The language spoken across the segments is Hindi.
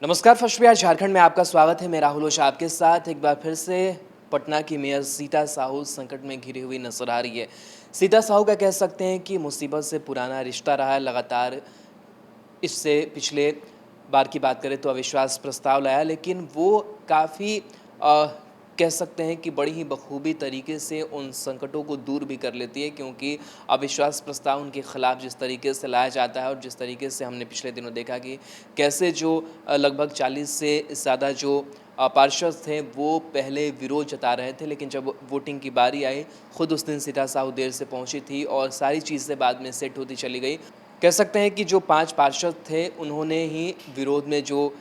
नमस्कार, फर्स्ट बिहार झारखंड में आपका स्वागत है। मैं राहुल ओझा आपके साथ एक बार फिर से पटना की मेयर सीता साहू संकट में घिरी हुई नजर आ रही है। सीता साहू का कह सकते हैं कि मुसीबत से पुराना रिश्ता रहा है। लगातार इससे पिछले बार की बात करें तो अविश्वास प्रस्ताव लाया, लेकिन वो काफ़ी कह सकते हैं कि बड़ी ही बखूबी तरीके से उन संकटों को दूर भी कर लेती है, क्योंकि अविश्वास प्रस्ताव उनके खिलाफ जिस तरीके से लाया जाता है और जिस तरीके से हमने पिछले दिनों देखा कि कैसे जो लगभग 40 से ज़्यादा जो पार्षद थे वो पहले विरोध जता रहे थे, लेकिन जब वोटिंग की बारी आई, खुद उस दिन सीता साहू देर से पहुंची थी और सारी चीज़ें बाद में सेट होती चली गई। कह सकते हैं कि जो 5 पार्षद थे उन्होंने ही विरोध में जो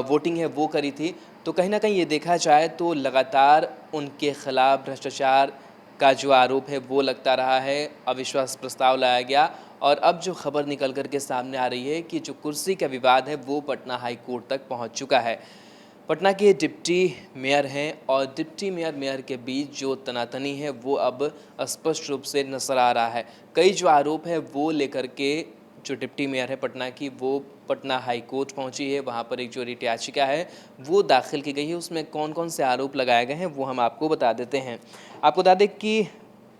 वोटिंग है वो करी थी। तो कहीं न कहीं ये देखा जाए तो लगातार उनके खिलाफ भ्रष्टाचार का जो आरोप है वो लगता रहा है। अविश्वास प्रस्ताव लाया गया और अब जो खबर निकल कर के सामने आ रही है कि जो कुर्सी का विवाद है वो पटना हाई कोर्ट तक पहुंच चुका है। पटना के डिप्टी मेयर हैं और डिप्टी मेयर के बीच जो तनातनी है वो अब स्पष्ट रूप से नजर आ रहा है। कई जो आरोप है वो लेकर के जो डिप्टी मेयर है पटना की, वो पटना हाई कोर्ट पहुंची है। वहां पर एक जो रिट याचिका है वो दाखिल की गई है। उसमें कौन कौन से आरोप लगाए गए हैं वो हम आपको बता देते हैं। आपको बता दें कि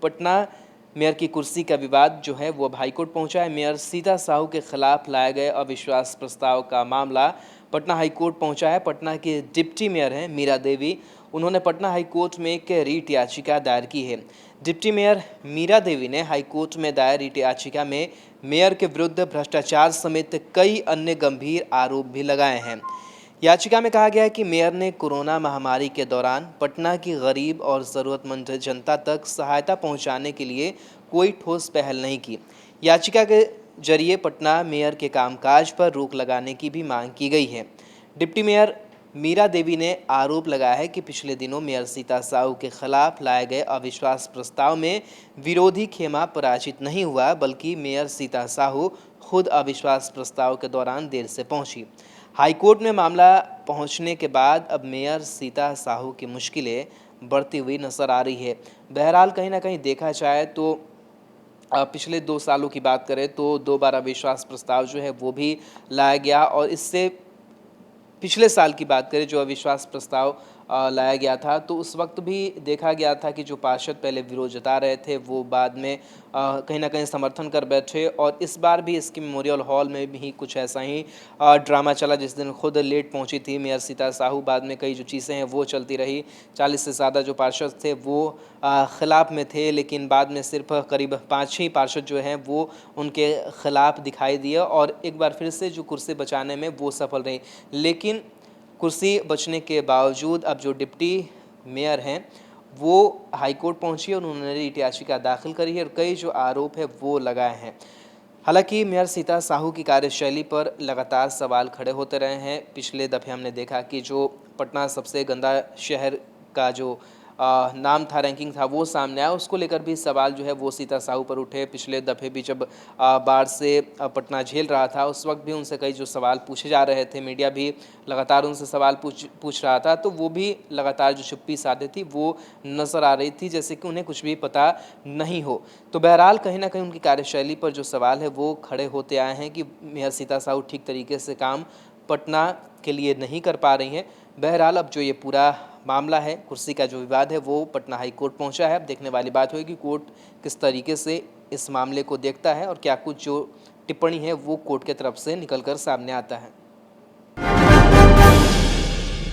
पटना मेयर की कुर्सी का विवाद जो है वो अब हाईकोर्ट पहुंचा है। मेयर सीता साहू के खिलाफ लाए गए अविश्वास प्रस्ताव का मामला पटना हाईकोर्ट पहुंचा है। पटना के डिप्टी मेयर हैं मीरा देवी, उन्होंने पटना हाईकोर्ट में एक रीट याचिका दायर की है। डिप्टी मेयर मीरा देवी ने हाईकोर्ट में दायर रीट याचिका में मेयर के विरुद्ध भ्रष्टाचार समेत कई अन्य गंभीर आरोप भी लगाए हैं। याचिका में कहा गया है कि मेयर ने कोरोना महामारी के दौरान पटना की गरीब और ज़रूरतमंद जनता तक सहायता पहुंचाने के लिए कोई ठोस पहल नहीं की। याचिका के जरिए पटना मेयर के कामकाज पर रोक लगाने की भी मांग की गई है। डिप्टी मेयर मीरा देवी ने आरोप लगाया है कि पिछले दिनों मेयर सीता साहू के खिलाफ लाए गए अविश्वास प्रस्ताव में विरोधी खेमा पराजित नहीं हुआ, बल्कि मेयर सीता साहू खुद अविश्वास प्रस्ताव के दौरान देर से पहुंची। हाईकोर्ट में मामला पहुंचने के बाद अब मेयर सीता साहू की मुश्किलें बढ़ती हुई नजर आ रही है। बहरहाल कहीं ना कहीं देखा जाए तो पिछले 2 सालों की बात करें तो 2 बार अविश्वास प्रस्ताव जो है वो भी लाया गया और इससे पिछले साल की बात करें जो अविश्वास प्रस्ताव लाया गया था तो उस वक्त भी देखा गया था कि जो पार्षद पहले विरोध जता रहे थे वो बाद में कहीं ना कहीं समर्थन कर बैठे। और इस बार भी इसकी मेमोरियल हॉल में भी कुछ ऐसा ही ड्रामा चला, जिस दिन खुद लेट पहुंची थी मेयर सीता साहू। बाद में कई जो चीज़ें हैं वो चलती रही। 40 से ज़्यादा जो पार्षद थे वो खिलाफ में थे, लेकिन बाद में सिर्फ करीब 5 ही पार्षद जो हैं वो उनके खिलाफ दिखाई दिए और एक बार फिर से जो कुर्सी बचाने में वो सफल रही। लेकिन कुर्सी बचने के बावजूद अब जो डिप्टी मेयर हैं वो हाईकोर्ट पहुंची और उन्होंने रिट याचिका दाखिल करी है और कई जो आरोप है वो लगाए हैं। हालांकि मेयर सीता साहू की कार्यशैली पर लगातार सवाल खड़े होते रहे हैं। पिछले दफ़े हमने देखा कि जो पटना सबसे गंदा शहर का जो नाम था, रैंकिंग था, वो सामने आया। उसको लेकर भी सवाल जो है वो सीता साहू पर उठे। पिछले दफ़े भी जब बाढ़ से पटना झेल रहा था उस वक्त भी उनसे कई जो सवाल पूछे जा रहे थे, मीडिया भी लगातार उनसे सवाल पूछ रहा था, तो वो भी लगातार जो चुप्पी साधे थी वो नज़र आ रही थी, जैसे कि उन्हें कुछ भी पता नहीं हो। तो बहरहाल कहीं ना कहीं उनकी कार्यशैली पर जो सवाल है वो खड़े होते आए हैं कि मेयर सीता साहू ठीक तरीके से काम पटना के लिए नहीं कर पा रही हैं। बहरहाल अब जो ये पूरा मामला है, कुर्सी का जो विवाद है, वो पटना हाई कोर्ट पहुंचा है। अब देखने वाली बात होगी कि कोर्ट किस तरीके से इस मामले को देखता है और क्या कुछ जो टिप्पणी है वो कोर्ट के तरफ से निकल कर सामने आता है।